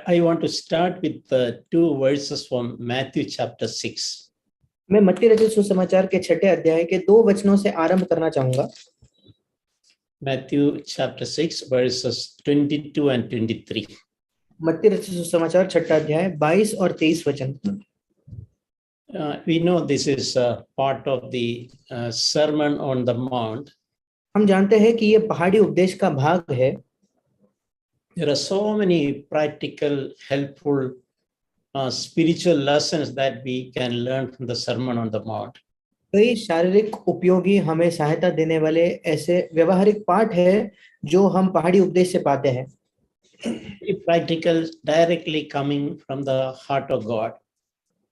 I want to start with the two verses from Matthew chapter 6. मैं मत्ती रचित सुसमाचार के 6 अध्याय के 2 वचनों से आरंभ करना चाहूंगा। Matthew chapter 6 verses 22 and 23. मत्ती रचित सुसमाचार 6 अध्याय 22 और 23 वचन। We know this is part of the Sermon on the Mount. हम जानते हैं कि ये पहाड़ी उपदेश का भाग है। There are so many practical, helpful, spiritual lessons that we can learn from the Sermon on the Mount. कई शारीरिक उपयोगी हमें सहायता देने वाले ऐसे व्यवहारिक पाठ है जो हम पहाड़ी उपदेश से पाते हैं। Practical, directly coming from the heart of God.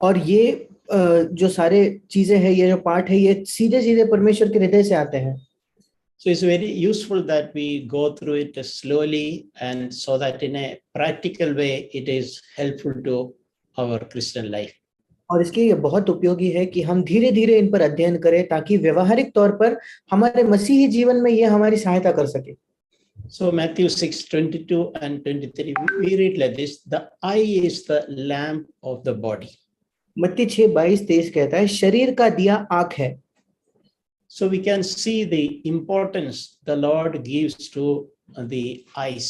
और ये जो सारे चीजें हैं, ये जो पाठ है, ये सीधे सीधे परमेश्वर के हृदय से आते हैं। So it's very useful that we go through it slowly, and so that in a practical way it is helpful to our Christian life. और इसलिए ये बहुत उपयोगी है कि हम धीरे धीरे इन पर अध्ययन करें ताकि व्यवहारिक तौर पर हमारे मसीही जीवन में ये हमारी सहायता कर सके। So Matthew 6:22 and 23, we read like this: the eye is the lamp of the body. मत्ती 6:22-23 कहता है, शरीर का दिया आँख है। So we can see the importance the Lord gives to the eyes.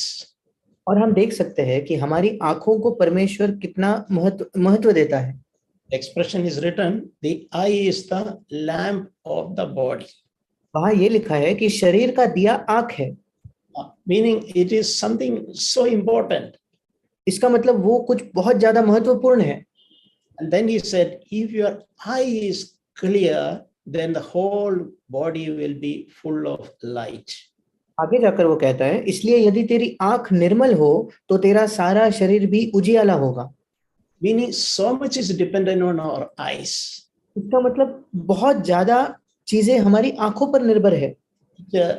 और हम देख सकते हैं कि हमारी आँखों को परमेश्वर कितना महत्व देता है। Expression is written, the eye is the lamp of the body. वहाँ ये लिखा है कि शरीर का दिया आँख है। Meaning it is something so important. इसका मतलब वो कुछ बहुत ज्यादा महत्वपूर्ण है। And then he said, if your eye is clear, then the whole body will be full of light. आगे जाकर वो कहता है, इसलिए यदि तेरी आँख निर्मल हो तो तेरा सारा शरीर भी उजियाला होगा। Meaning so much is dependent on our eyes. इसका मतलब बहुत ज्यादा चीजें हमारी आँखों पर निर्भर है।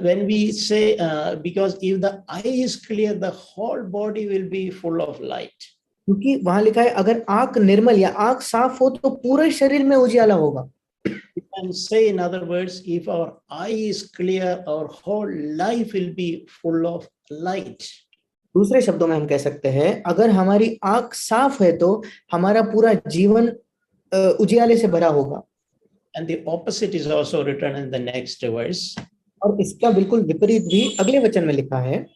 When we say, because if the eye is clear, the whole body will be full of light. क्योंकि वहां लिखा है, अगर आँख निर्मल या आँख साफ हो तो पूरे शरीर में उजियाला होगा। We can say, in other words, if our eye is clear, our whole life will be full of light. दूसरे शब्दों में हम कह सकते हैं, अगर हमारी आँख साफ है तो हमारा पूरा जीवन उजियाले से भरा होगा। And the opposite is also written in the next verse. और इसका बिल्कुल विपरीत भी अगले वचन में लिखा है,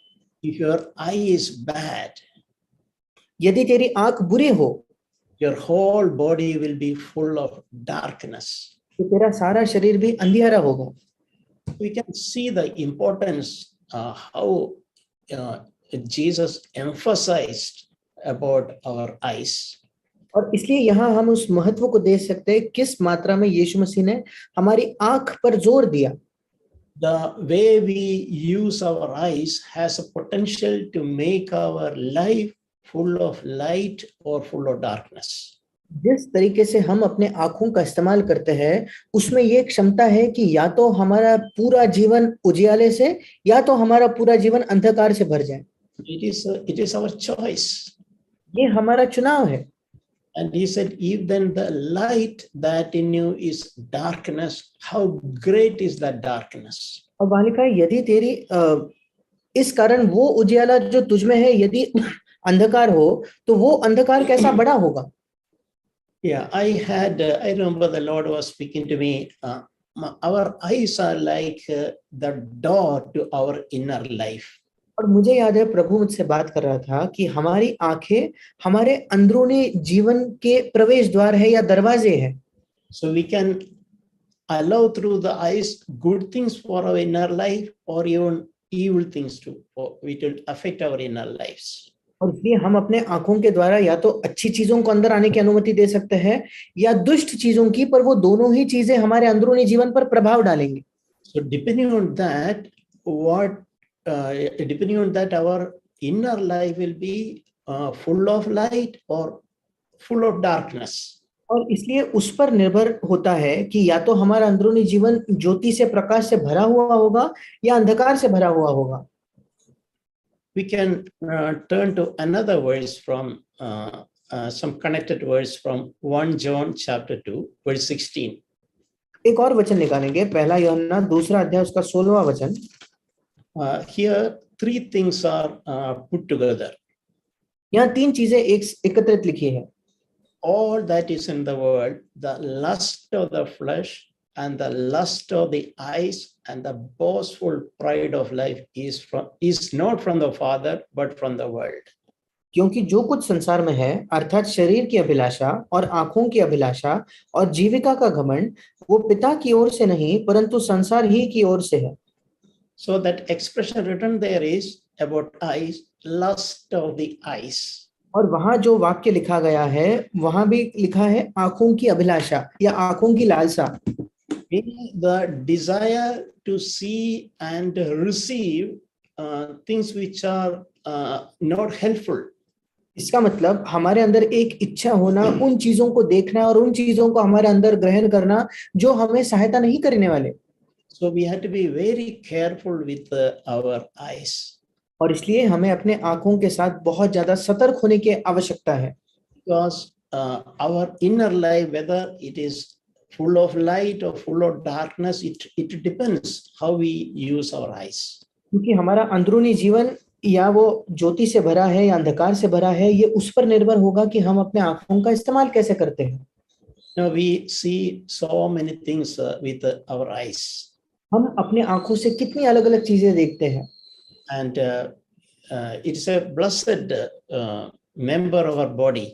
If your eye is bad, यदि तेरी आँख बुरी हो, your whole body will be full of darkness. तो तेरा सारा शरीर भी अंधियारा होगा। We can see the importance how Jesus emphasized about our eyes. और इसलिए यहाँ हम उस महत्व को देख सकते हैं किस मात्रा में यीशु मसीह ने हमारी आँख पर जोर दिया। The way we use our eyes has a potential to make our life full of light or full of darkness. जिस तरीके से हम अपने आँखों का इस्तेमाल करते हैं, उसमें ये क्षमता है कि या तो हमारा पूरा जीवन उजियाले से या तो हमारा पूरा जीवन अंधकार से भर जाए। It is our choice. ये हमारा चुनाव है। And he said, if then the light that in you is darkness, how great is that darkness? और वहाँ लिखा है, यदि तेरी इस कारण वो उजियाला जो तुझ में है यदि अंधकार हो तो वो अंधकार कैसा बड़ा होगा। Yeah, I remember the Lord was speaking to me. Our eyes are like the door to our inner life. और मुझे याद है प्रभु मुझसे बात कर रहा था कि हमारी आंखें हमारे अंदरूनी जीवन के प्रवेश द्वार है या दरवाजे हैं। So we can allow through the eyes good things for our inner life or even evil things too. It will affect our inner lives. और इसलिए हम अपने आंखों के द्वारा या तो अच्छी चीजों को अंदर आने की अनुमति दे सकते हैं या दुष्ट चीजों की, पर वो दोनों ही चीजें हमारे अंदरूनी जीवन पर प्रभाव डालेंगे। So depending on that, depending on that, our inner life will be full of light or full of darkness. और इसलिए उस पर निर्भर होता है कि या तो हमारा अंदरूनी जीवन ज्योति से, प्रकाश से भरा हुआ होगा या अंधकार से भरा हुआ होगा। We can turn to another verse from some connected verse from 1 John chapter 2 verse 16. एक और वचन निकालेंगे, पहला यूहन्ना 2 अध्याय उसका 16वां वचन। Here three things are put together. यहाँ 3 चीजें एकत्रित लिखी है। All that is in the world, the lust of the flesh and the lust of the eyes and the boastful pride of life is not from the Father but from the world. क्योंकि जो कुछ संसार में है अर्थात शरीर की अभिलाषा और आंखों की अभिलाषा और जीविका का घमंड, वो पिता की ओर से नहीं परंतु संसार ही की ओर से है। So that expression written there is about eyes, lust of the eyes. और वहां जो वाक्य लिखा गया है वहां भी लिखा है आंखों की अभिलाषा या आंखों की लालसा। The desire to see and receive things which are not helpful. इसका मतलब हमारे अंदर एक इच्छा होना उन चीजों को देखना और उन चीजों को हमारे अंदर ग्रहण करना जो हमें सहायता नहीं करने वाले। So we have to be very careful with our eyes. और इसलिए हमें अपने आंखों के साथ बहुत ज्यादा सतर्क होने की आवश्यकता है। Because our inner life, whether it is full of light or full of darkness, it depends how we use our eyes. क्योंकि हमारा अंदरूनी जीवन या वो ज्योति से भरा है या अंधकार से भरा है, ये उस पर निर्भर होगा कि हम अपने आंखों का इस्तेमाल कैसे करते हैं। Now we see so many things with our eyes. हम अपने आंखों से कितनी अलग अलग चीजें देखते हैं। And it's a blessed member of our body.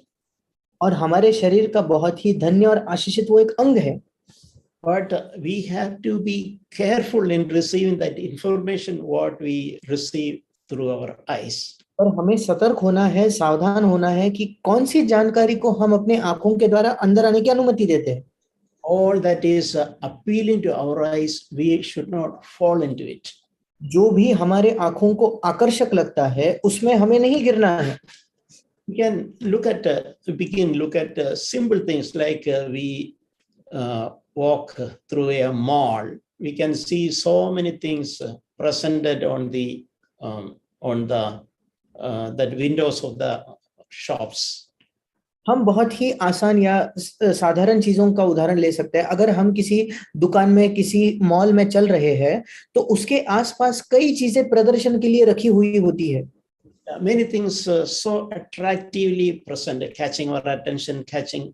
और हमारे शरीर का बहुत ही धन्य और आशीषित वो एक अंग है। But we have to be careful in receiving that information what we receive through our eyes. और हमें सतर्क होना है, सावधान होना है कि कौन सी जानकारी को हम अपने आंखों के द्वारा अंदर आने की अनुमति देते हैं। All that is appealing to our eyes, we should not fall into it. जो भी हमारे आंखों को आकर्षक लगता है उसमें हमें नहीं गिरना है। We can look at simple things like we walk through a mall. We can see so many things presented on that windows of the shops. हम बहुत ही आसान या साधारण चीजों का उदाहरण ले सकते हैं। अगर हम किसी दुकान में, किसी मॉल में चल रहे हैं तो उसके आसपास कई चीजें प्रदर्शन के लिए रखी हुई होती है। Many things so attractively present, catching our attention, catching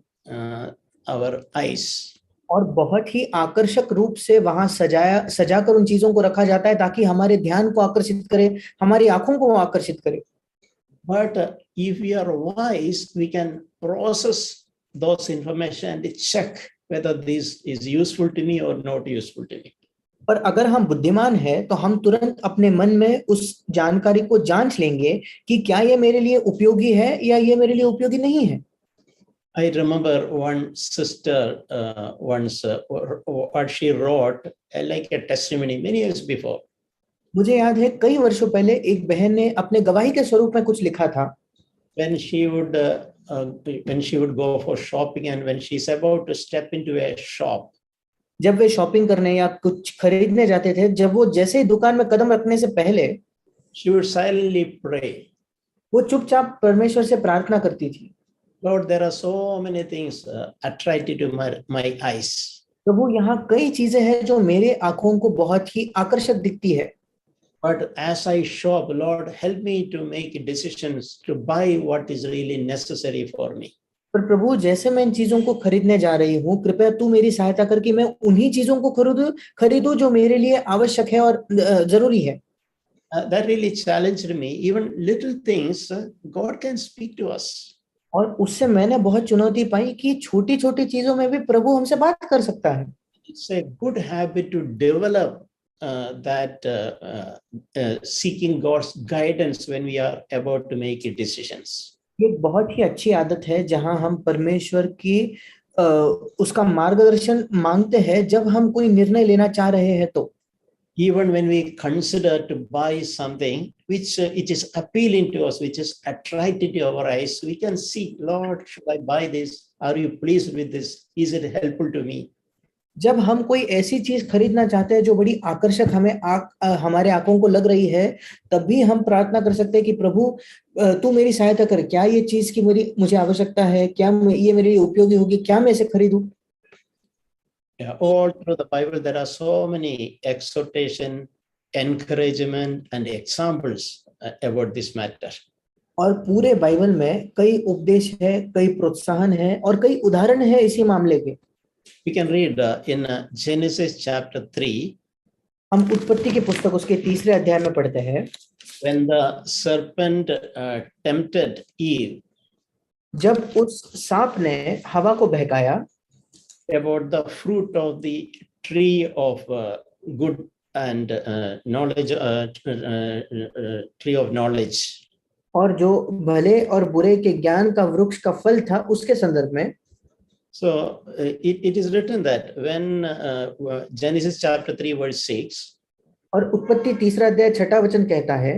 our eyes. और बहुत ही आकर्षक रूप से वहां सजाकर उन चीजों को रखा जाता है ताकि हमारे ध्यान को आकर्षित करे, हमारी आंखों को आकर्षित करे। But if we are wise, we can process those information and check whether this is useful to me or not useful to me. पर अगर हम बुद्धिमान हैं तो हम तुरंत अपने मन में उस जानकारी को जांच लेंगे कि क्या ये मेरे लिए उपयोगी है या ये मेरे लिए उपयोगी नहीं है। I remember one sister once what she wrote like a testimony many years before. मुझे याद है कई वर्षों पहले एक बहन ने अपने गवाही के स्वरूप में कुछ लिखा था। When she would go for shopping and when she's about to step into a shop. जब वे शॉपिंग करने या कुछ खरीदने जाते थे, जब वो जैसे ही दुकान में कदम रखने से पहले she would silently pray. वो चुपचाप परमेश्वर से प्रार्थना करती थी। Lord, there are so many things attracted to my eyes. प्रभु, यहाँ कई चीजें हैं जो मेरे आंखों को बहुत ही आकर्षक दिखती है। But as I shop, Lord, help me to make decisions to buy what is really necessary for me. पर प्रभु, जैसे मैं इन चीजों को खरीदने जा रही हूँ, कृपया तू मेरी सहायता कर कि मैं उन्हीं चीजों को खरीदूं जो मेरे लिए आवश्यक है और जरूरी है। That really challenged me. Even little things, God can speak to us. और उससे मैंने बहुत चुनौती पाई कि छोटी-छोटी चीजों में भी प्रभु हमसे बात कर सकता है। It's a good habit to develop that seeking God's guidance when we are about to make decisions. ये बहुत ही अच्छी आदत है जहां हम परमेश्वर की उसका मार्गदर्शन मांगते हैं जब हम कोई निर्णय लेना चाह रहे हैं तो। Even when we consider to buy something which it is appealing to us, which is attracted to our eyes, we can see, Lord, should I buy this? Are you pleased with this? Is it helpful to me? जब हम कोई ऐसी चीज खरीदना चाहते हैं जो बड़ी आकर्षक हमारे आंखों को लग रही है, तब भी हम प्रार्थना कर सकते हैं कि प्रभु तू मेरी सहायता कर, क्या ये चीज की मुझे आवश्यकता है, क्या ये मेरे लिए उपयोगी होगी, क्या मैं इसे खरीदूं। All through the Bible there are so many exhortation, encouragement and examples about this matter. और पूरे बाइबल में कई उपदेश है, कई प्रोत्साहन है और कई उदाहरण है इसी मामले के। We can read in Genesis chapter 3, हम उत्पत्ति की पुस्तक उसके 3 अध्याय में पढ़ते हैं। when the serpent tempted Eve जब उस सांप ने हवा को बहकाया about the fruit of the tree of good and knowledge, tree of knowledge. और जो भले और बुरे के ज्ञान का वृक्ष का फल था उसके संदर्भ में। So it is written that when Genesis chapter 3 verse 6, और उत्पत्ति 3 अध्याय 6 वचन कहता है,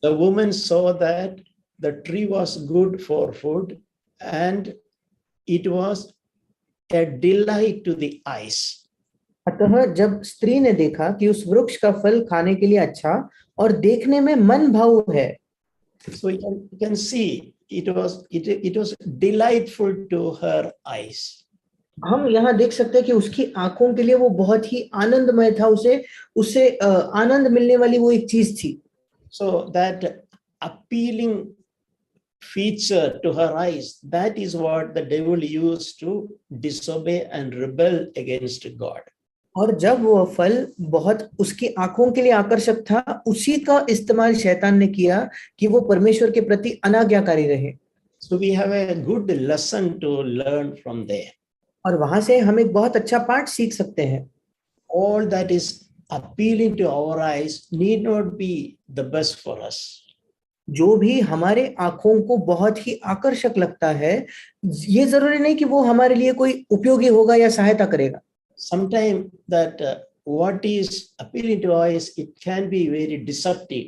the woman saw that the tree was good for food and it was a delight to the eyes. अतः जब स्त्री ने देखा कि उस वृक्ष का फल खाने के लिए अच्छा और देखने में मन भाऊ है। So you can see it was delightful to her eyes. हम यहाँ देख सकते हैं कि उसकी आंखों के लिए वो बहुत ही आनंदमय था, उसे आनंद मिलने वाली वो एक चीज थी। So that appealing feature to her eyes, that is what the devil used to disobey and rebel against God. और जब वो फल बहुत उसकी आंखों के लिए आकर्षक था, उसी का इस्तेमाल शैतान ने किया कि वो परमेश्वर के प्रति अनाज्ञाकारी रहे। So we have a good lesson to learn from there. और वहां से हम एक बहुत अच्छा पाठ सीख सकते हैं। All that is appealing to our eyes need not be the best for us. जो भी हमारे आंखों को बहुत ही आकर्षक लगता है, ये जरूरी नहीं कि वो हमारे लिए कोई उपयोगी होगा या सहायता करेगा। Sometimes that what is appealing to eyes, it can be very deceptive.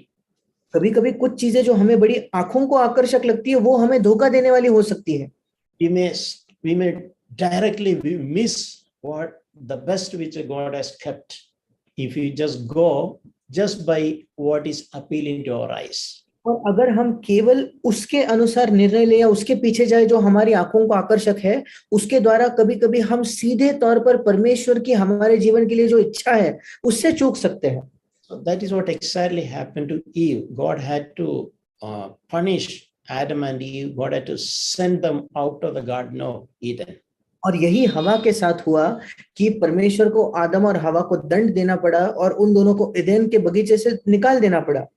कभी-कभी कुछ चीजें जो हमें बड़ी आंखों को आकर्षक लगती है, वो हमें धोखा देने वाली हो सकती है। We may directly miss what the best which God has kept if we just go just by what is appealing to our eyes. और अगर हम केवल उसके अनुसार निर्णय ले या उसके पीछे जाए जो हमारी आंखों को आकर्षक है, उसके द्वारा कभी-कभी हम सीधे तौर पर परमेश्वर की हमारे जीवन के लिए जो इच्छा है उससे चूक सकते हैं। So that is what exactly happened to Eve. God had to punish Adam and Eve. God had to send them out of the Garden of Eden. और यही हवा के साथ हुआ कि परमेश्वर को आदम और हवा को दंड देना पड़ा और उन दोनों को एदेन के बगीचे से निकाल देना पड़ा।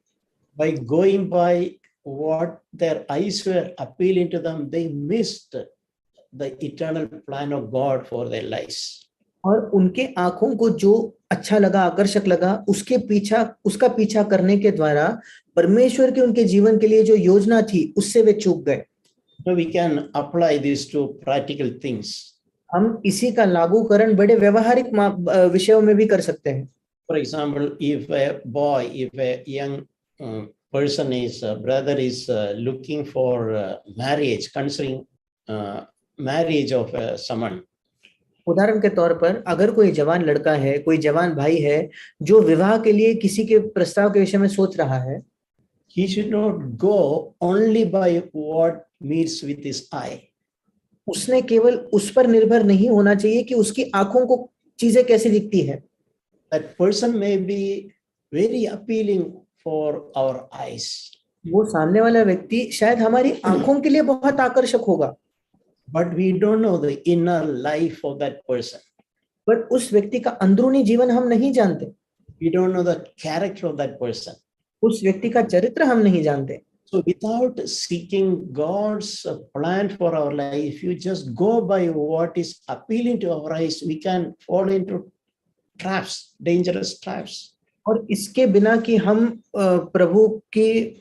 By going by what their eyes were appealing to them, they missed the eternal plan of God for their lives. और उनके आंखों को जो अच्छा लगा, आकर्षक लगा, उसका पीछा करने के द्वारा परमेश्वर के उनके जीवन के लिए जो योजना थी उससे वे चूक गए। So we can apply this to practical things. हम इसी का लागूकरण बड़े व्यवहारिक विषयों में भी कर सकते हैं। For example, if a young person brother is looking for marriage, considering marriage of someone. उदाहरण के तौर पर अगर कोई जवान लड़का है, कोई जवान भाई है जो विवाह के लिए किसी के प्रस्ताव के विषय में सोच रहा है, he should not go only by what meets with his eye. उसने केवल उस पर निर्भर नहीं होना चाहिए कि उसकी आंखों को चीजें कैसी दिखती है। That person may be very appealing for our eyes. वो सामने वाला व्यक्ति शायद हमारी आंखों के लिए बहुत आकर्षक होगा, but we don't know the inner life of that person. पर उस व्यक्ति का अंदरूनी जीवन हम नहीं जानते। We don't know the character of that person. उस व्यक्ति का चरित्र हम नहीं जानते। So without seeking God's plan for our life, if you just go by what is appealing to our eyes, we can fall into traps, dangerous traps. और इसके बिना कि हम प्रभु की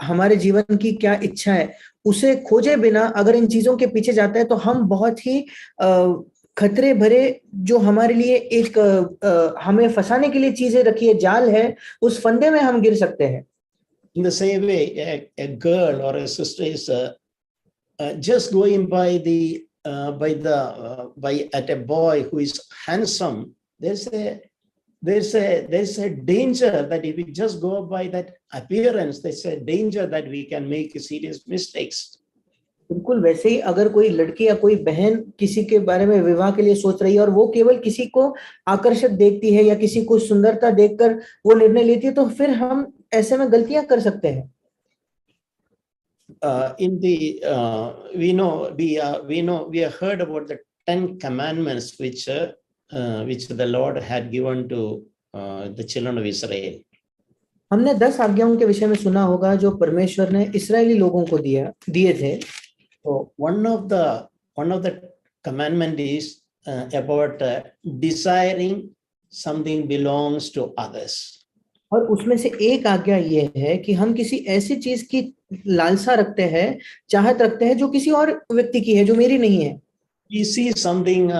हमारे जीवन की क्या इच्छा है उसे खोजे बिना अगर इन चीजों के पीछे जाते हैं तो हम बहुत ही खतरे भरे जो हमारे लिए एक हमें फंसाने के लिए चीजें रखी है, जाल है, उस फंदे में हम गिर सकते हैं। In the same way, a girl or a sister is just going by at a boy who is handsome. There's a danger that if we just go by that appearance, there's a danger that we can make serious mistakes. बिल्कुल वैसे ही अगर कोई लड़की या कोई बहन किसी के बारे में विवाह के लिए सोच रही है और वो केवल किसी को आकर्षक देखती है या किसी को सुंदरता देखकर वो निर्णय लेती है, तो फिर हम ऐसे में गलतियां कर सकते हैं। in the we have heard about the 10 commandments which the Lord had given to the children of Israel. हमने 10 आज्ञाओं के विषय में सुना होगा जो परमेश्वर ने इस्राएली लोगों को दिए थे. So one of the commandment is about desiring something belongs to others. और उसमें से एक आज्ञा ये है कि हम किसी ऐसी चीज की लालसा रखते हैं, चाहत रखते हैं जो किसी और व्यक्ति की है, जो मेरी नहीं है. We see something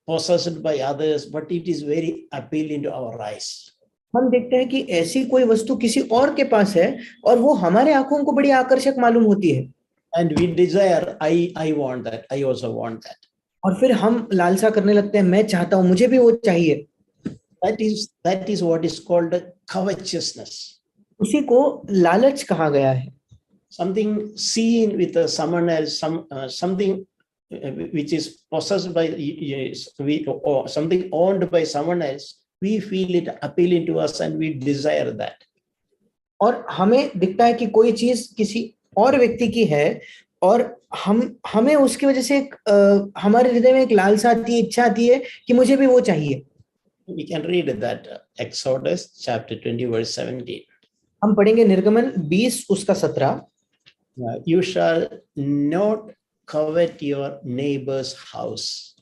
possessed by others, but it is very appealing to our eyes. हम देखते हैं कि ऐसी कोई वस्तु किसी और के पास है और वो हमारे आंखों को बड़ी आकर्षक मालूम होती है. And we desire, I want that, I also want that. और फिर हम लालसा करने लगते हैं, मैं चाहता हूं, मुझे भी वो चाहिए. That is what is called covetousness. उसी को लालच कहा गया है. Something seen with someone else, something which is possessed by or something owned by someone else, we feel it appealing to us and we desire that. और हमें दिखता है कि कोई चीज किसी और व्यक्ति की है और हमें उसकी वजह से हमारे हृदय में एक लालसा आती है, इच्छा आती है कि मुझे भी वो चाहिए. We can read that Exodus chapter 20 verse 17. हम पढ़ेंगे निर्गमन 20 उसका 17. You shall not covet your neighbor's house.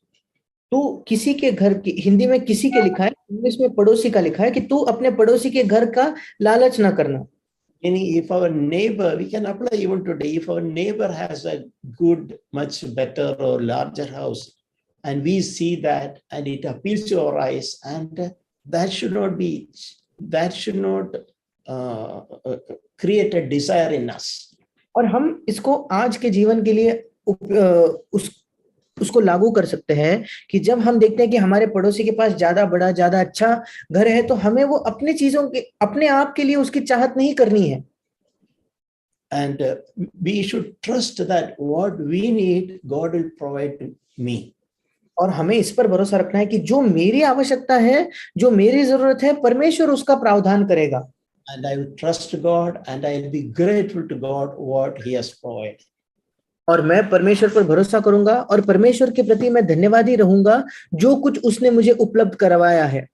तू किसी के घर की, हिंदी में किसी के लिखा है, इंग्लिश में पड़ोसी का लिखा है कि तू अपने पड़ोसी के घर का लालच ना करना. Meaning, if our neighbor, we can apply even today, if our neighbor has a good, much better or larger house, and we see that and it appeals to our eyes, and that should not create a desire in us. और हम इसको आज के जीवन के लिए उसको लागू कर सकते हैं कि जब हम देखते हैं कि हमारे पड़ोसी के पास ज्यादा बड़ा, ज्यादा अच्छा घर है, तो हमें वो अपने चीजों के, अपने आप के लिए उसकी चाहत नहीं करनी है. And we should trust that what we need, God will provide to me. और हमें इस पर भरोसा रखना है कि जो मेरी आवश्यकता है, जो मेरी जरूरत है, परमेश्वर उसका प्रावधान करेगा. And I will trust God and I will be grateful to God what He has provided. और मैं परमेश्वर पर भरोसा करूंगा और परमेश्वर के प्रति मैं धन्यवादी रहूंगा जो कुछ उसने मुझे उपलब्ध करवाया है.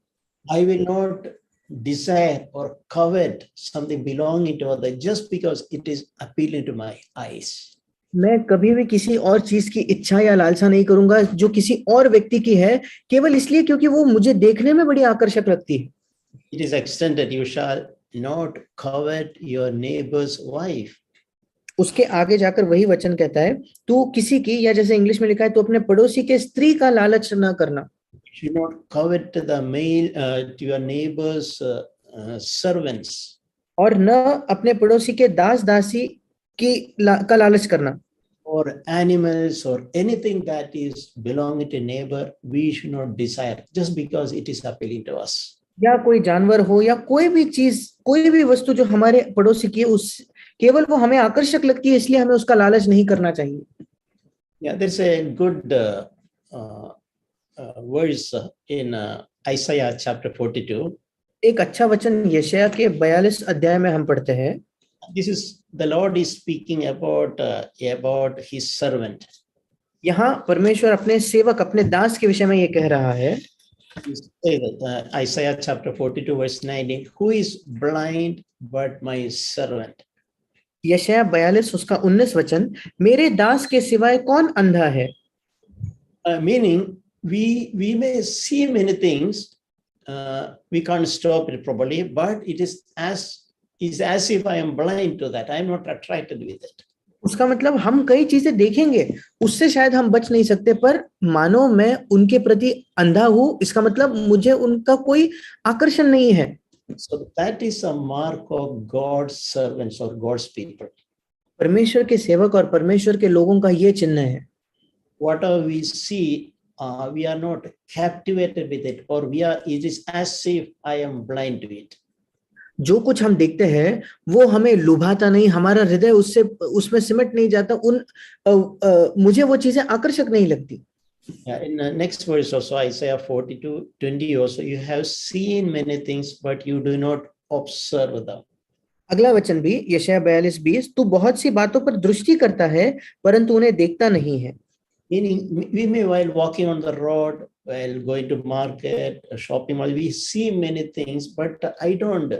I will not desire or covet something belonging to others just because it is appealing to my eyes. मैं कभी भी किसी और चीज की इच्छा या लालसा नहीं करूंगा जो किसी और व्यक्ति की है, केवल इसलिए क्योंकि वो मुझे देखने में बड़ी आकर्षक लगती है. It is extended, you shall not covet your neighbor's wife. उसके आगे जाकर वही वचन कहता है, तू किसी की, या जैसे इंग्लिश में लिखा है, तू अपने पड़ोसी के स्त्री का लालच न करना. You should not covet the male to your neighbor's servants. और न अपने पड़ोसी के दास दासी का लालच करना. Or animals or anything that is belonging to neighbor, we should not desire just because it is appealing to us. या कोई जानवर हो या कोई भी चीज, कोई भी वस्तु जो हमारे पड़ोसी की, उस केवल वो हमें आकर्षक लगती है इसलिए हमें उसका लालच नहीं करना चाहिए. Yeah, there's a good verse in Isaiah chapter 42. एक अच्छा वचन यशायाह के 42 अध्याय में हम पढ़ते हैं. This is the Lord is speaking about His servant. यहाँ परमेश्वर अपने सेवक, अपने दास के विषय में ये कह रहा है. Isaiah chapter 42 verse 19, who is blind but my servant? यशायाह 42 उसका 19 वचन, मेरे दास के सिवाय कौन अंधा है. Meaning we may see many things, we can't stop it properly, but it is as if I am blind to that. I am not attracted with it. उसका मतलब हम कई चीजें देखेंगे, उससे शायद हम बच नहीं सकते, पर मानो मैं उनके प्रति अंधा हूं, इसका मतलब मुझे उनका कोई आकर्षण नहीं है. So that is a mark of God's servants or God's people. परमेश्वर के सेवक और परमेश्वर के लोगों का ये चिन्ह है. Whatever we see, we are not captivated with it, or it is as if I am blind to it. जो कुछ हम देखते हैं वो हमें लुभाता नहीं, हमारा हृदय उसमें सिमट नहीं जाता, मुझे वो चीजें आकर्षक नहीं लगती. In the next verse also, Isaiah 42:20 also, you have seen many things but you do not observe them. अगला वचन भी यशायाह 42:20, तू बहुत सी बातों पर दृष्टि करता है परंतु उन्हें देखता नहीं है। Meaning, we may, while walking on the road, while going to market, shopping mall, we see many things, but I don't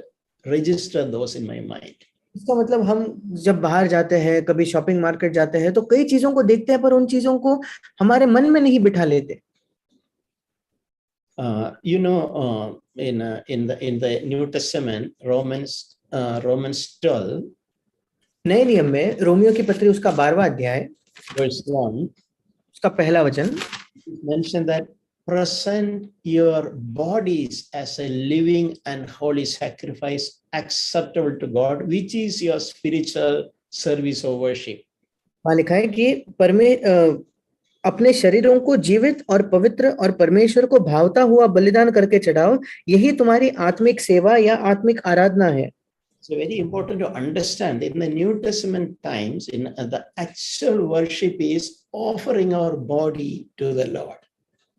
register those in my mind. इसका मतलब हम जब बाहर जाते हैं, कभी शॉपिंग मार्केट जाते हैं, तो कई चीजों को देखते हैं पर उन चीजों को हमारे मन में नहीं बिठा लेते। In the New Testament, Romans 12, नए नियम में रोमियो की पत्री उसका 12वां अध्याय verse 1, उसका पहला वचन mentioned that present your bodies as a living and holy sacrifice acceptable to God, which is your spiritual service or worship. वहां लिखा है कि अपने शरीरों को जीवित और पवित्र और परमेश्वर को भावता हुआ बलिदान करके चढ़ाओ, यही तुम्हारी आत्मिक सेवा या आत्मिक आराधना है। So very important to understand in the New Testament times, in the actual worship is offering our body to the Lord.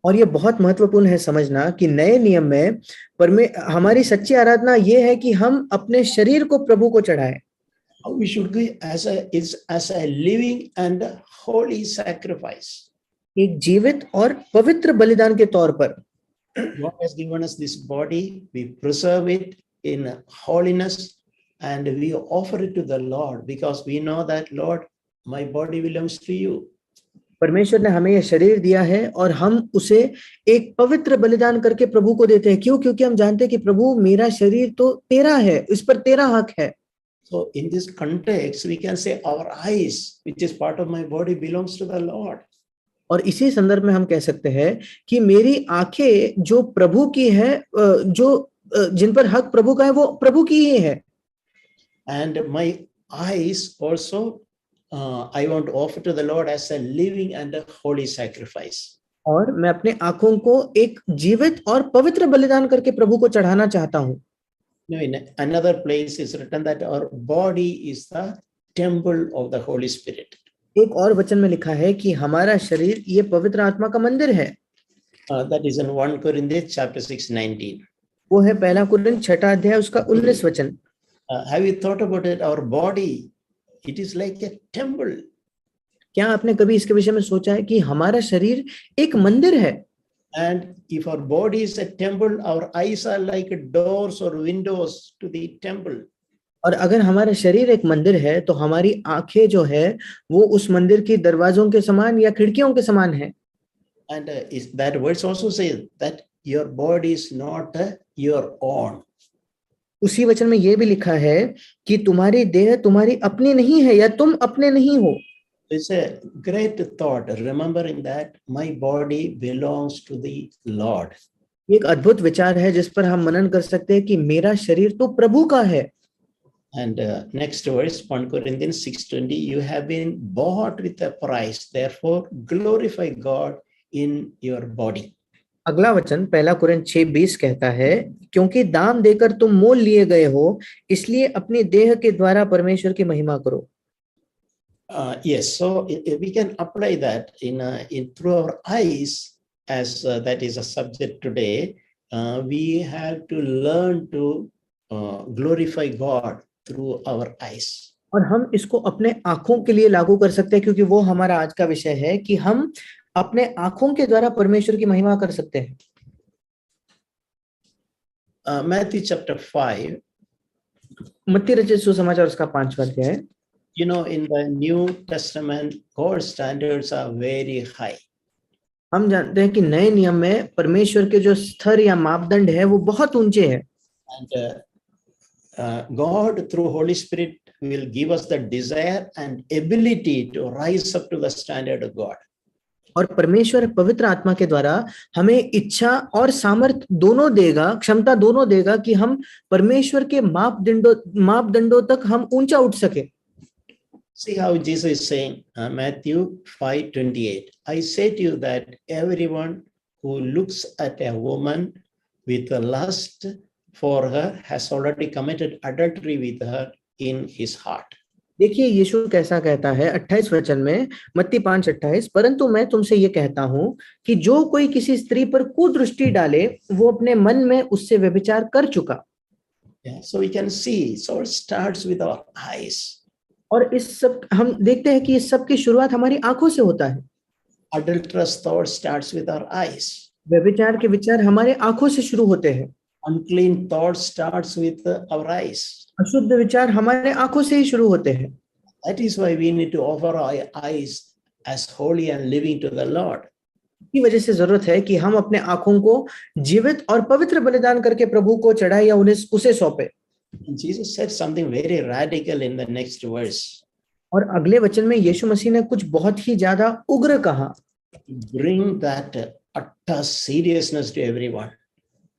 और ये बहुत महत्वपूर्ण है समझना कि नए नियम में हमारी सच्ची आराधना ये है कि हम अपने शरीर को प्रभु को चढ़ाएं। We should be as a living and holy sacrifice. एक जीवित और पवित्र बलिदान के तौर पर God has given us this body, we preserve it in holiness and we offer it to the Lord because we know that, Lord, my body belongs to you. परमेश्वर ने हमें यह शरीर दिया है और हम उसे एक पवित्र बलिदान करके प्रभु को देते हैं। क्यों? क्योंकि हम जानते हैं कि प्रभु मेरा शरीर तो तेरा है, इस पर तेरा हक है। So in this context, we can say our eyes, which is part of my body, belongs to the Lord. और इसी संदर्भ में हम कह सकते हैं कि मेरी आंखें जो प्रभु की है, जिन पर हक प्रभु का है, वो प्रभु की ही है। And my eyes also, I want to offer to the Lord as a living and a holy sacrifice. और मैं अपने आंखों को एक जीवित और पवित्र बलिदान करके प्रभु को चढ़ाना चाहता हूँ। In another place is written that our body is the temple of the Holy Spirit. एक और वचन में लिखा है कि हमारा शरीर ये पवित्र आत्मा का मंदिर है। That is in 1 Corinthians chapter 6:19. वो है पहला कुरिन्थ 6 अध्याय उसका 19 वचन। Have you thought about it? Our body, it is like a temple. क्या आपने कभी इसके विषय में सोचा है कि हमारा शरीर एक मंदिर है? And if our body is a temple, our eyes are like doors or windows to the temple. और अगर हमारा शरीर एक मंदिर है तो हमारी आंखें जो है वो उस मंदिर की दरवाजों के समान या खिड़कियों के समान है। And that verse also says that your body is not your own. उसी वचन में ये भी लिखा है कि तुम्हारी देह तुम्हारी अपनी नहीं है या तुम अपने नहीं हो। It's a great thought, remembering that my body belongs to the Lord. एक अद्भुत विचार है जिस पर हम मनन कर सकते हैं कि मेरा शरीर तो प्रभु का है। And next verse, 1 Corinthians 6:20, you have been bought with a price, therefore glorify God in your body. अगला वचन पहला कुरिन्थ 6:20 कहता है, क्योंकि दाम देकर तुम मोल लिए गए हो, इसलिए अपनी देह के द्वारा परमेश्वर की महिमा करो। Yes, so we can apply that in through our eyes, as that is a subject today. We have to learn to glorify God through our eyes. और हम इसको अपने आंखों के लिए लागू कर सकते हैं क्योंकि वो हमारा आज का विषय है कि हम अपने आंखों के द्वारा परमेश्वर की महिमा कर सकते हैं। Matthew chapter 5. मत्ती रचित सुसमाचार उसका 5वां अध्याय। You know, in the New Testament, God's standards are very high. हम जानते हैं कि नए नियम में परमेश्वर के जो स्तर या मापदंड है वो बहुत ऊंचे हैं। And God through Holy Spirit will give us the desire and ability to rise up to the standard of God. और परमेश्वर पवित्र आत्मा के द्वारा हमें इच्छा और सामर्थ दोनों देगा, क्षमता दोनों देगा कि हम परमेश्वर के मापदंडों तक हम ऊंचा उठ सके। See how Jesus is saying, Matthew 5:28. I say to you that everyone who looks at a woman with a lust for her has already committed adultery with her in his heart. देखिए यीशु कैसा कहता है 28 वचन में, मत्ती 5:28, परंतु मैं तुमसे ये कहता हूं कि जो कोई किसी स्त्री पर कुदृष्टि डाले वो अपने मन में उससे व्यभिचार कर चुका। Yeah, so we can see, so it starts with our eyes. और इस सब हम देखते हैं कि इस सब की शुरुआत हमारी आंखों से होता है। Adulterous thought starts with our eyes. व्यभिचार के विचार हमारे आंखों से शुरू होते हैं। Unclean thought starts with our eyes. अशुद्ध विचार हमारे आंखों से ही शुरू होते हैं। That is why we need to offer our eyes as holy and living to the Lord. की वजह से जरूरत है कि हम अपने आंखों को जीवित और पवित्र बलिदान करके प्रभु को चढ़ाए या उन्हें उसे सौंपे। And Jesus said something very radical in the next verse. और अगले वचन में यीशु मसीह ने कुछ बहुत ही ज्यादा उग्र कहा, Bring that utter seriousness to everyone.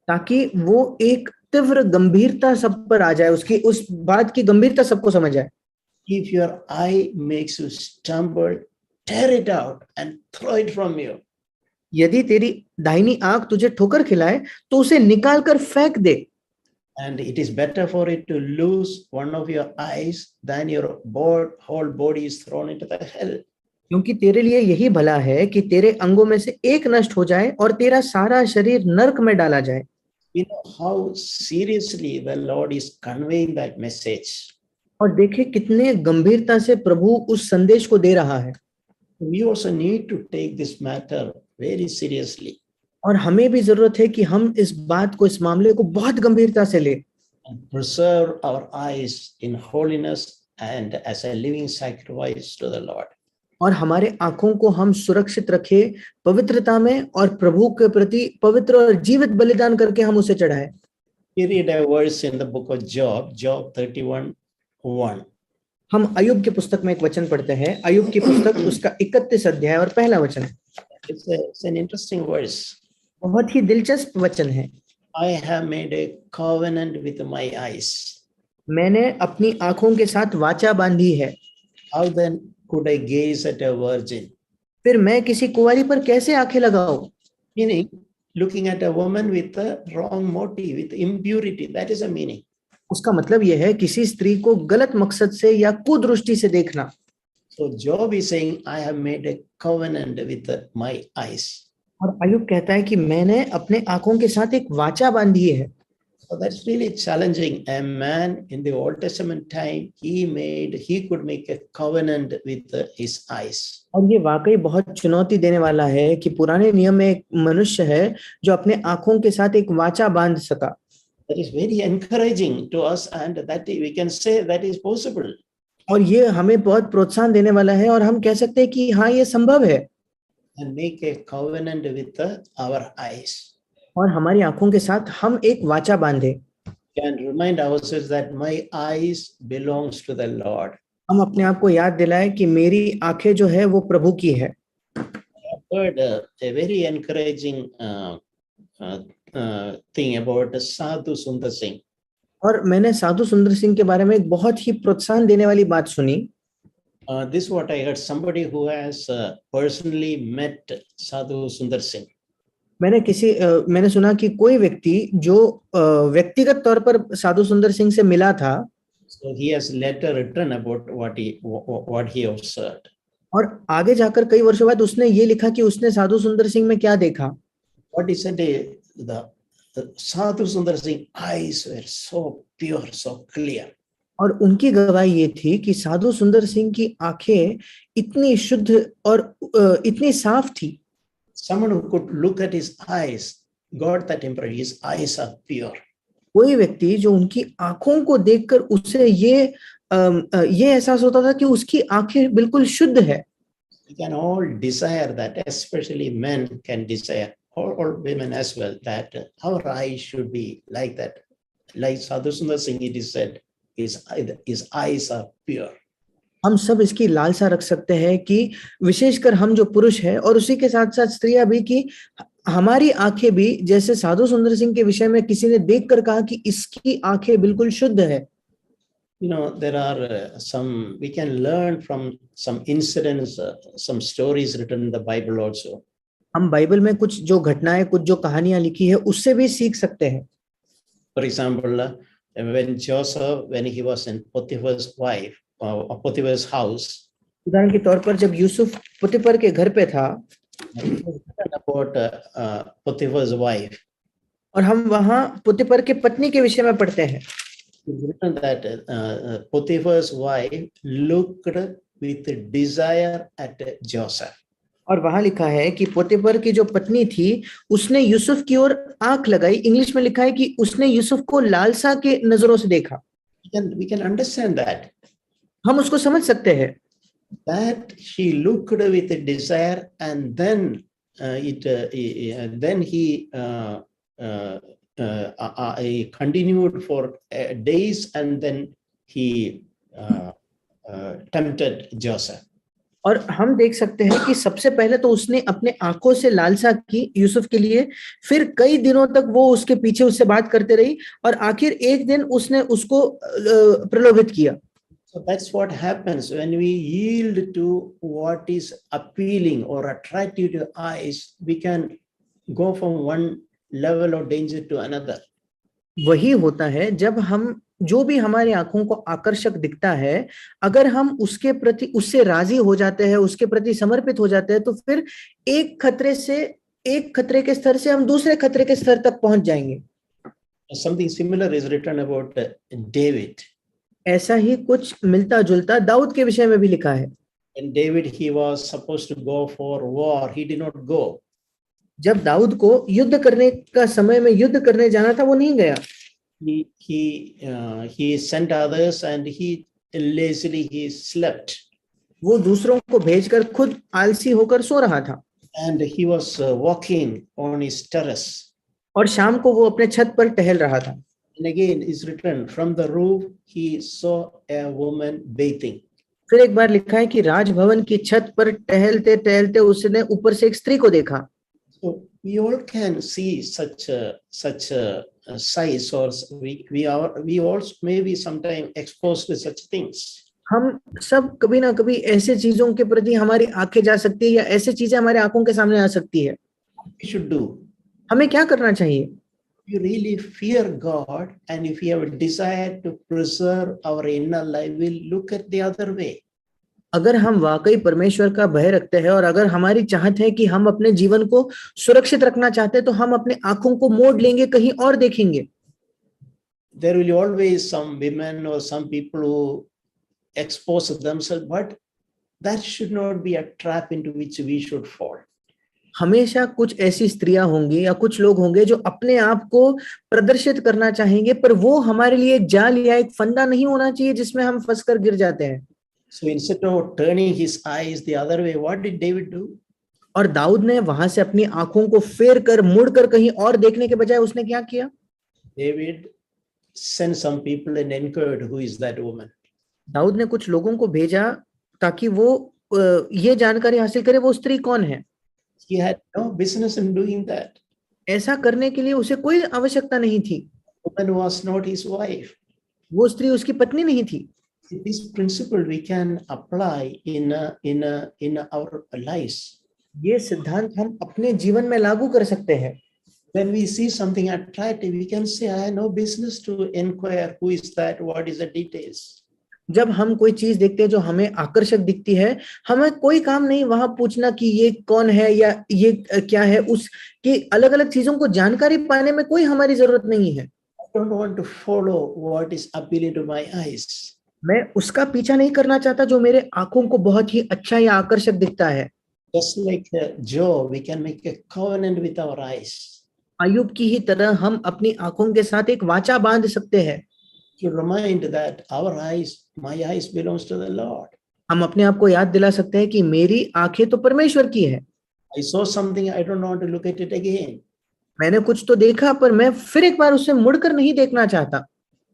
ताकि वो एक तीव्र गंभीरता सब पर आ जाए, उसकी उस बात की गंभीरता सबको समझ आए। If your eye makes you stumble, tear it out and throw it from you. यदि तेरी दाहिनी आंख तुझे ठोकर खिलाए तो उसे निकाल कर फेंक दे। And it is better for it to lose one of your eyes than your whole body is thrown into the hell. क्योंकि तेरे लिए यही भला है कि तेरे अंगों में से एक नष्ट हो जाए और तेरा सारा शरीर नरक में डाला जाए। You know how seriously the Lord is conveying that message. और देखे कितने गंभीरता से प्रभु उस संदेश को दे रहा है। We also need to take this matter very seriously. और हमें भी जरूरत है कि हम इस बात को, इस मामले को बहुत गंभीरता से ले And preserve our eyes in holiness and as a living sacrifice to the Lord. और हमारे आंखों को हम सुरक्षित रखें पवित्रता में और प्रभु के प्रति पवित्र और जीवित बलिदान करके हम उसे चढ़ाएं। We read a verse in the book of Job, Job 31:1. हम अय्यूब की पुस्तक में एक वचन पढ़ते हैं, अय्यूब की पुस्तक उसका 31 अध्याय और पहला वचन। It's an interesting verse. बहुत ही दिलचस्प वचन है। I have made a covenant with my eyes. मैंने अपनी आंखों के साथ वाचा बांधी है। How then could I gaze at a virgin? फिर मैं किसी कुंवारी पर कैसे आंखें लगाऊं? Meaning, looking at a woman with a wrong motive, with impurity. That is a meaning. उसका मतलब यह है किसी स्त्री को गलत मकसद से या कुदृष्टि से देखना। So Job is saying, I have made a covenant with my eyes. और अय्यूब कहता है कि मैंने अपने आंखों के साथ एक वाचा बांधी है। So that's really challenging. A man in the Old Testament time, he could make a covenant with his eyes. और ये वाकई बहुत चुनौती देने वाला है कि पुराने नियम में एक मनुष्य है जो अपने आंखों के साथ एक वाचा बांध सका। That is very encouraging to us, and that we can say that is possible. और ये हमें बहुत प्रोत्साहन देने वाला है और हम कह सकते हैं कि हाँ, ये संभव है। And make a covenant with our eyes. और हमारी आंखों के साथ हम एक वाचा बांधे। Can remind ourselves that my eyes belongs to the Lord. हम अपने आप को याद दिलाएं कि मेरी आंखें जो है वो प्रभु की है। I've heard a very encouraging thing about Sadhu Sundar Singh. और मैंने साधु सुंदर सिंह के बारे में एक बहुत ही प्रोत्साहन देने वाली बात सुनी। This is what I heard. Somebody who has personally met Sadhu Sundar Singh. मैंने सुना कि कोई व्यक्ति जो व्यक्तिगत तौर पर साधु सुंदर सिंह से मिला था। So he has later written about what he observed. और आगे जाकर कई वर्षों बाद उसने ये लिखा कि उसने साधु सुंदर सिंह में क्या देखा। What he said, the Sadhu Sundar Singh eyes were so pure, so clear. और उनकी गवाही ये थी कि साधु सुंदर सिंह की आंखें इतनी शुद्ध और इतनी साफ थी। Someone who could look at his eyes got that impression. His eyes are pure. कोई व्यक्ति जो उनकी आंखों को देखकर उसे ये एहसास होता था कि उसकी आंखें बिल्कुल शुद्ध है। We can all desire that, especially men can desire, or women as well, that our eyes should be like that. Like Sadhu Sundar Singh, it is said, his eyes are pure. हम सब इसकी लालसा रख सकते हैं कि विशेषकर हम जो पुरुष हैं और उसी के साथ साथ स्त्रियां भी, कि हमारी आंखें भी जैसे साधु सुंदर सिंह के विषय में किसी ने देखकर कहा कि इसकी आंखें बिल्कुल शुद्ध है। You know, there are we can learn from some incidents, some stories written in the Bible also. हम बाइबल में कुछ जो घटनाएं, कुछ जो कहानियां लिखी है उससे भी सीख सकते हैं। For example, when Joseph, when he was in Potiphar's Potiphar's house, उदाहरण के तौर पर जब यूसुफ पोतीफर के घर पे था, about Potiphar's wife. और हम वहां पोतीफर के पत्नी के विषय में पढ़ते हैं। It's written that Potiphar's wife looked with desire at Joseph. और वहां लिखा है कि पोतीफर की जो पत्नी थी उसने यूसुफ की ओर आंख लगाई। इंग्लिश में लिखा है कि उसने यूसुफ को लालसा के नजरों से देखा। We can understand that. हम उसको समझ सकते हैं That she looked with a desire, and then he continued for days, and then he tempted Joseph. और हम देख सकते हैं कि सबसे पहले तो उसने अपने आंखों से लालसा की यूसुफ के लिए, फिर कई दिनों तक वो उसके पीछे उससे बात करते रही और आखिर एक दिन उसने उसको प्रलोभित किया। So that's what happens when we yield to what is appealing or attractive to eyes. We can go from one level of danger to another. वही होता है जब हम जो भी हमारे आंखों को आकर्षक दिखता है, अगर हम उसके प्रति उससे राजी हो जाते हैं, उसके प्रति समर्पित हो जाते हैं, तो फिर एक खतरे के स्तर से हम दूसरे खतरे के स्तर तक पहुंच जाएंगे। Something similar is written about David. ऐसा ही कुछ मिलता जुलता दाऊद के विषय में भी लिखा है। When David, he was supposed to go for war, he did not go. जब दाऊद को युद्ध करने का समय में युद्ध करने जाना था, वो नहीं गया। He sent others and he lazily slept. वो दूसरों को भेजकर खुद आलसी होकर सो रहा था। And he was walking on his terrace. और शाम को वो अपने छत पर टहल रहा था। And again is written, from the roof he saw a woman bathing. फिर एक बार लिखा है कि राजभवन की छत पर टहलते टहलते उसने ऊपर से एक स्त्री को देखा। So we all can see such a sights, or we also maybe sometime exposed to such things. हम सब कभी ना कभी ऐसे चीजों के प्रति हमारी आंखें जा सकती है या ऐसे चीजें हमारे आंखों के सामने आ सकती है। We should do. हमें क्या करना चाहिए? If you really fear God and if you have a desire to preserve our inner life, we'll look at the other way. अगर हम वाकई परमेश्वर का भय रखते हैं और अगर हमारी चाहत है कि हम अपने जीवन को सुरक्षित रखना चाहते हैं, तो हम अपने आंखों को मोड़ लेंगे, कहीं और देखेंगे। There will always some women or some people who expose themselves, but that should not be a trap into which we should fall. हमेशा कुछ ऐसी स्त्रियां होंगी या कुछ लोग होंगे जो अपने आप को प्रदर्शित करना चाहेंगे, पर वो हमारे लिए एक जाल या एक फंदा नहीं होना चाहिए जिसमें हम फंसकर गिर जाते हैं। So instead of turning his eyes the other way, what did David do? और दाऊद ने वहां से अपनी आंखों को फेर कर मुड़कर कहीं और देखने के बजाय उसने क्या किया? David sent some people and inquired, who is that woman? Dawood ने कुछ लोगों को भेजा ताकि वो ये जानकारी हासिल करे वो स्त्री कौन है। He had no business in doing that. ऐसा करने के लिए उसे कोई आवश्यकता नहीं थी। Woman was not his wife. वो स्त्री उसकी पत्नी नहीं थी। This principle we can apply in our lives. ये सिद्धांत हम अपने जीवन में लागू कर सकते हैं। When we see something attractive, we can say, I have no business to inquire who is that, what is the details. जब हम कोई चीज देखते हैं जो हमें आकर्षक दिखती है, हमें कोई काम नहीं वहां पूछना कि ये कौन है या ये क्या है। उसकी अलग अलग चीजों को जानकारी पाने में कोई हमारी जरूरत नहीं है। I don't want to follow what is appealing to my eyes. मैं उसका पीछा नहीं करना चाहता जो मेरे आंखों को बहुत ही अच्छा या आकर्षक दिखता है। Just like Job, we can make a covenant with our eyes. अय्यूब की ही तरह हम अपनी आंखों के साथ एक वाचा बांध सकते हैं। To remind that our eyes, my eyes belongs to the Lord. हम अपने आप को याद दिला सकते हैं कि मेरी आंखें तो परमेश्वर की है। I saw something, I don't want to look at it again. मैंने कुछ तो देखा पर मैं फिर एक बार उसे मुड़कर नहीं देखना चाहता।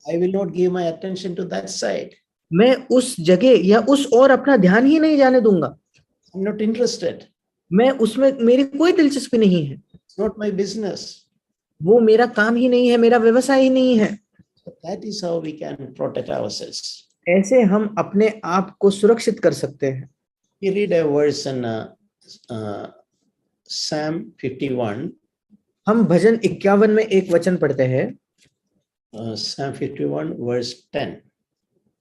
I will not give my attention to that side. मैं उस जगह या उस ओर अपना ध्यान ही नहीं जाने दूंगा। I'm not interested. मैं उसमें मेरी कोई दिलचस्पी नहीं है। It's not my business. वो मेरा काम ही नहीं है, मेरा व्यवसाय ही नहीं है। So that is how we can protect ourselves. ऐसे हम अपने आप को सुरक्षित कर सकते हैं। We read a verse in Psalm 51. हम भजन 51 में एक वचन पढ़ते हैं। Psalm 51 verse 10.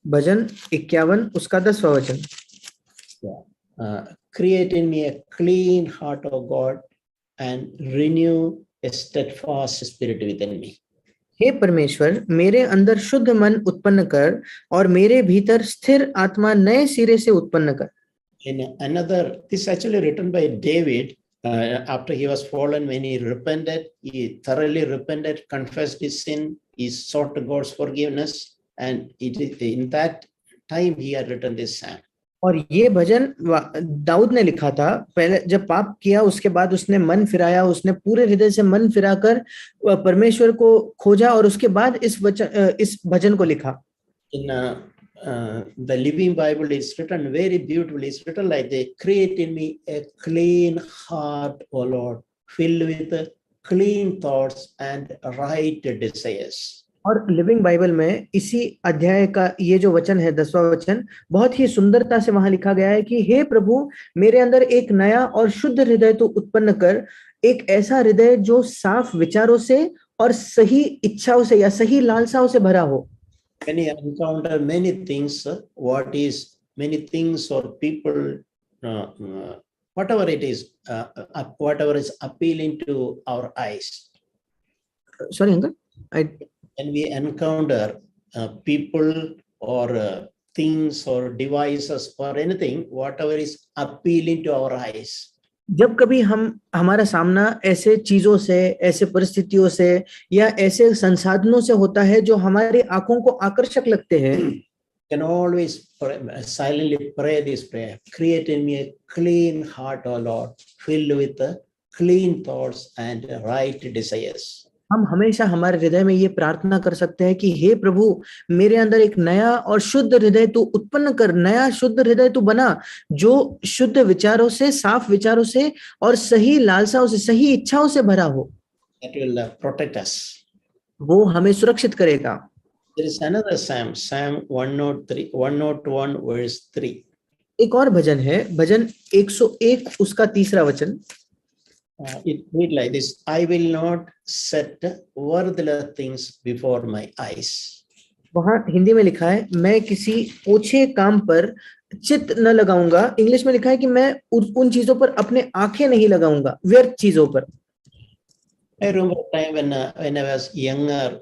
भजन 51 उसका 10वां वचन। Create in me a clean heart, O God, and renew a steadfast spirit within me. हे परमेश्वर, मेरे अंदर शुद्ध मन उत्पन्न कर और मेरे भीतर स्थिर आत्मा नए सिरे से उत्पन्न कर. In another, this is actually written by David after he was fallen. When he repented, he thoroughly repented, confessed his sin, he sought God's forgiveness, and in that time he had written this psalm. और ये भजन दाऊद ने लिखा था. पहले जब पाप किया उसके बाद उसने मन फिराया, उसने पूरे हृदय से मन फिराकर परमेश्वर को खोजा और उसके बाद इस भजन को लिखा. In the Living Bible is written very beautifully. It's written like this: create in me a clean heart, O Lord, filled with clean thoughts and right desires. और लिविंग बाइबल में इसी अध्याय का ये जो वचन है 10वां वचन बहुत ही सुंदरता से वहां लिखा गया है कि हे प्रभु, मेरे अंदर एक नया और शुद्ध हृदय तो उत्पन्न कर, एक ऐसा हृदय जो साफ विचारों से और सही इच्छाओं से या सही लालसाओं से भरा हो. When you encounter many things, many things or people, whatever it is, whatever is appealing to our eyes. Sorry, uncle. When we encounter people or things or devices or anything, whatever is appealing to our eyes. जब कभी हमारा सामना ऐसे चीजों से, ऐसे परिस्थितियों से या ऐसे संसाधनों से होता है जो हमारी आंखों को आकर्षक लगते हैं, can always silently pray this prayer: create in me a clean heart, O Lord, filled with clean thoughts and right desires. हम हमेशा हमारे हृदय में ये प्रार्थना कर सकते हैं कि हे प्रभु, मेरे अंदर एक नया और शुद्ध हृदय तू उत्पन्न कर, नया शुद्ध हृदय तू बना जो शुद्ध विचारों से, साफ विचारों से और सही लालसाओं से, सही इच्छाओं से भरा हो. That will protect us. वो हमें सुरक्षित करेगा. There is another psalm, Psalm 101 verse 3. एक और भजन है, भजन 101 उसका 3रा वचन. It read like this: I will not set worthless things before my eyes. वहां हिंदी में लिखा है, मैं किसी ओछे काम पर चित्त न लगाऊंगा. इंग्लिश में लिखा है कि मैं उन चीजों पर अपने आंखें नहीं लगाऊंगा, व्यर्थ चीजों पर. I remember a time when I was younger.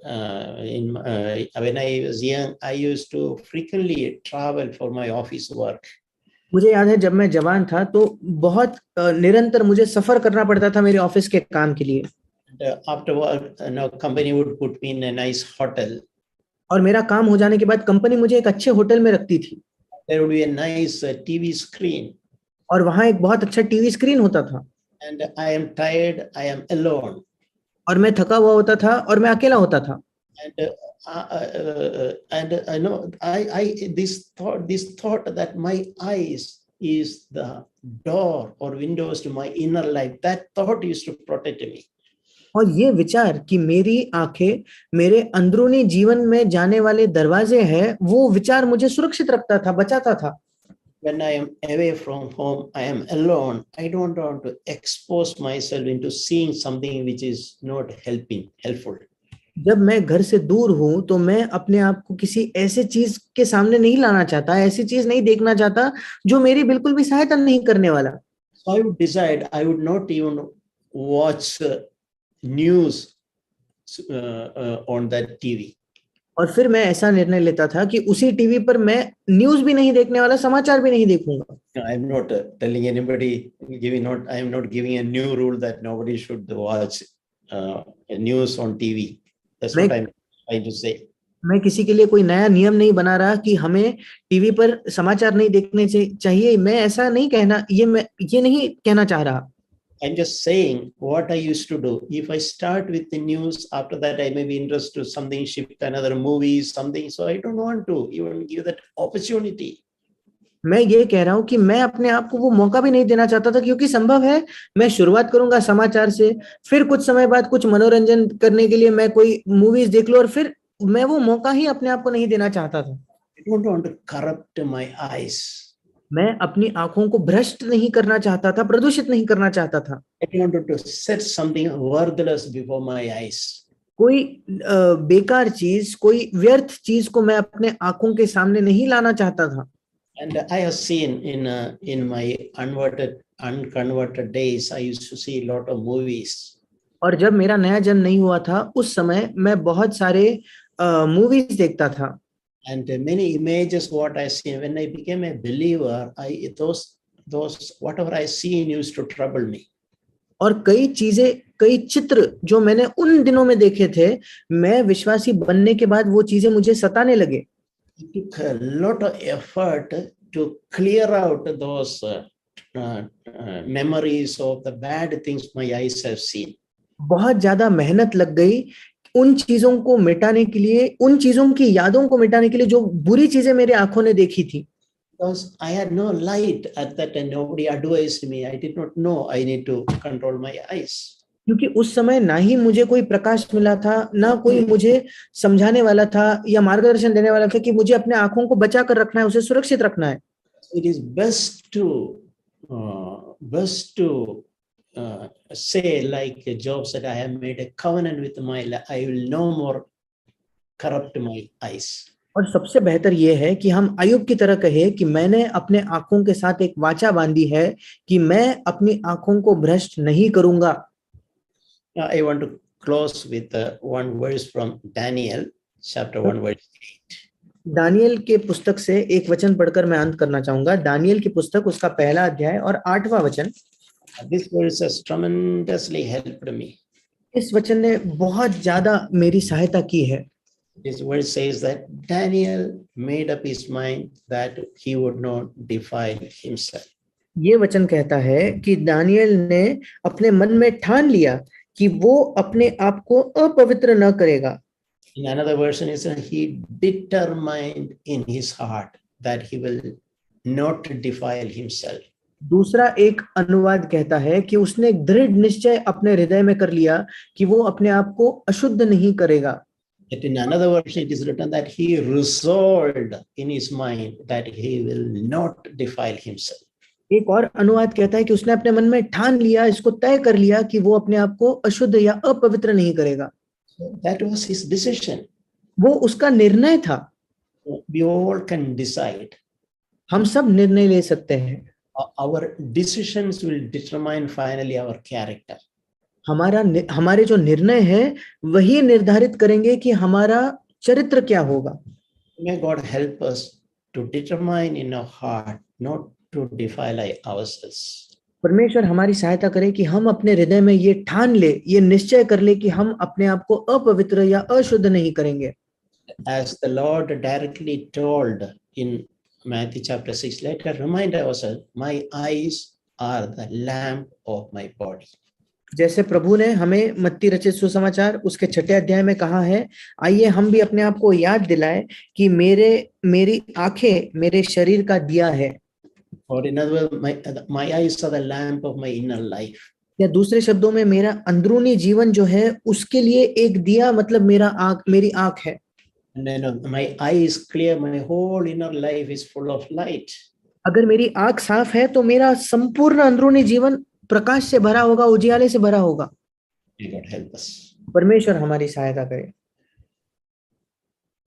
When I was young, I used to frequently travel for my office work. मुझे याद है जब मैं जवान था तो बहुत निरंतर मुझे सफर करना पड़ता था मेरे ऑफिस के काम के लिए. After work, company would put me in a nice hotel. और मेरा काम हो जाने के बाद कंपनी मुझे एक अच्छे होटल में रखती थी. There would be a nice TV screen. और वहां एक बहुत अच्छा टीवी स्क्रीन होता था. And I am tired. I am alone. और मैं थका हुआ होता था और मैं अकेला होता था. And I know this thought that my eyes is the door or windows to my inner life, that thought used to protect me. और ये विचार कि मेरी आंखें मेरे अंदरूनी जीवन में जाने वाले दरवाजे हैं, वो विचार मुझे सुरक्षित रखता था, बचाता था. When I am away from home, I am alone. I don't want to expose myself into seeing something which is not helpful. जब मैं घर से दूर हूं तो मैं अपने आप को किसी ऐसे चीज के सामने नहीं लाना चाहता, ऐसी चीज नहीं देखना चाहता जो मेरी बिल्कुल भी सहायता नहीं करने वाला. So I would decide I would not even watch news on that TV. और फिर मैं ऐसा निर्णय लेता था कि उसी टीवी पर मैं न्यूज भी नहीं देखने वाला, समाचार भी नहीं देखूंगा. I am not telling anybody, I am not giving a new rule that nobody should watch news on TV. That's what I'm trying to say. मैं किसी के लिए कोई नया नियम नहीं बना रहा कि हमें टीवी पर समाचार नहीं देखने चाहिए. मैं ऐसा नहीं कहना, ये नहीं कहना चाह रहा. I'm just saying what I used to do. If I start with the news, after that I may be interested to something, shift another movie, something. So I don't want to even give that opportunity. मैं ये कह रहा हूं कि मैं अपने आप को वो मौका भी नहीं देना चाहता था, क्योंकि संभव है मैं शुरुआत करूंगा समाचार से, फिर कुछ समय बाद कुछ मनोरंजन करने के लिए मैं कोई मूवीज देख लूं और फिर मैं वो मौका ही अपने आप को नहीं देना चाहता था. I don't want to corrupt my eyes. मैं अपनी आंखों को भ्रष्ट नहीं करना चाहता था, प्रदूषित नहीं करना चाहता था. I don't want to set something worthless before my eyes. कोई बेकार चीज, कोई व्यर्थ चीज को मैं अपने आंखों के सामने नहीं लाना चाहता था. And I have seen in my unconverted days, I used to see a lot of movies. और जब मेरा नया जन्म नहीं हुआ था उस समय मैं बहुत सारे मूवीज देखता था and many images what I see when I became a believer. Those whatever I seen used to trouble me. और कई चित्र जो मैंने उन दिनों में देखे थे, मैं विश्वासी बनने के बाद वो चीजें मुझे सताने लगे। It took a lot of effort to clear out those memories of the bad things my eyes have seen. बहुत ज्यादा मेहनत लग गई उन चीजों को मिटाने के लिए, उन चीजों की यादों को मिटाने के लिए जो बुरी चीजें मेरे आंखों ने देखी थी। Because I had no light at that time, nobody advised me. I did not know I need to control my eyes. क्योंकि उस समय ना ही मुझे कोई प्रकाश मिला था, ना कोई मुझे समझाने वाला था या मार्गदर्शन देने वाला था कि मुझे अपने आंखों को बचा कर रखना है, उसे सुरक्षित रखना है। It is best to say like Job said, I have made a covenant with my life. I will no more corrupt my eyes. और सबसे बेहतर ये है कि हम अय्यूब की तरह कहे कि मैंने अपने आंखों के साथ एक वाचा बांधी है कि मैं अपनी आंखों को भ्रष्ट नहीं करूंगा। I want to close with one verse from Daniel chapter 1 verse 8. Daniel के पुस्तक से एक वचन पढ़कर मैं अंत करना चाहूंगा। दानियल की पुस्तक उसका पहला अध्याय और 8वां वचन। This verse has tremendously helped me. इस वचन ने बहुत ज्यादा मेरी सहायता की है। This verse says that Daniel made up his mind that he would not defile himself. ये वचन कहता है कि दानियल ने अपने मन में ठान लिया कि वो अपने आप को अपवित्र न करेगा। In another version, it says he determined in his heart that he will not defile himself. दूसरा एक अनुवाद कहता है कि उसने एक दृढ़ निश्चय अपने हृदय में कर लिया कि वो अपने आप को अशुद्ध नहीं करेगा। But in another version, it is written that he resolved in his mind that he will not defile himself. एक और अनुवाद कहता है कि उसने अपने मन में ठान लिया, इसको तय कर लिया कि वो अपने आप को अशुद्ध या अपवित्र नहीं करेगा। That was his decision. वो उसका निर्णय था। We all can decide. हम सब निर्णय ले सकते हैं। Our decisions will determine finally our character. हमारे जो निर्णय है वही निर्धारित करेंगे कि हमारा चरित्र क्या होगा। May God help us to determine in our heart not to defile ourselves. परमेश्वर हमारी सहायता करे कि हम अपने हृदय में ये ठान ले, ये निश्चय कर ले कि हम अपने आप को अपवित्र या अशुद्ध नहीं करेंगे। As the Lord directly told in Matthew chapter 6, let us remind ourselves, my eyes are the lamp of my body. जैसे प्रभु ने हमें मत्ती रचित सुसमाचार उसके 6 अध्याय में कहा है, आइए हम भी अपने आप को याद दिलाएं कि मेरी आंखें मेरे शरीर का दिया है। Or in other words, my eyes are the lamp of my inner life. या दूसरे शब्दों में मेरा अंदरूनी जीवन जो है उसके लिए एक दिया, मतलब मेरी आंख है। And then my eye is clear, my whole inner life is full of light. अगर मेरी आंख साफ है तो मेरा संपूर्ण अंदरूनी जीवन प्रकाश से भरा होगा, उजियाले से भरा होगा। May God help us. परमेश्वर हमारी सहायता करे।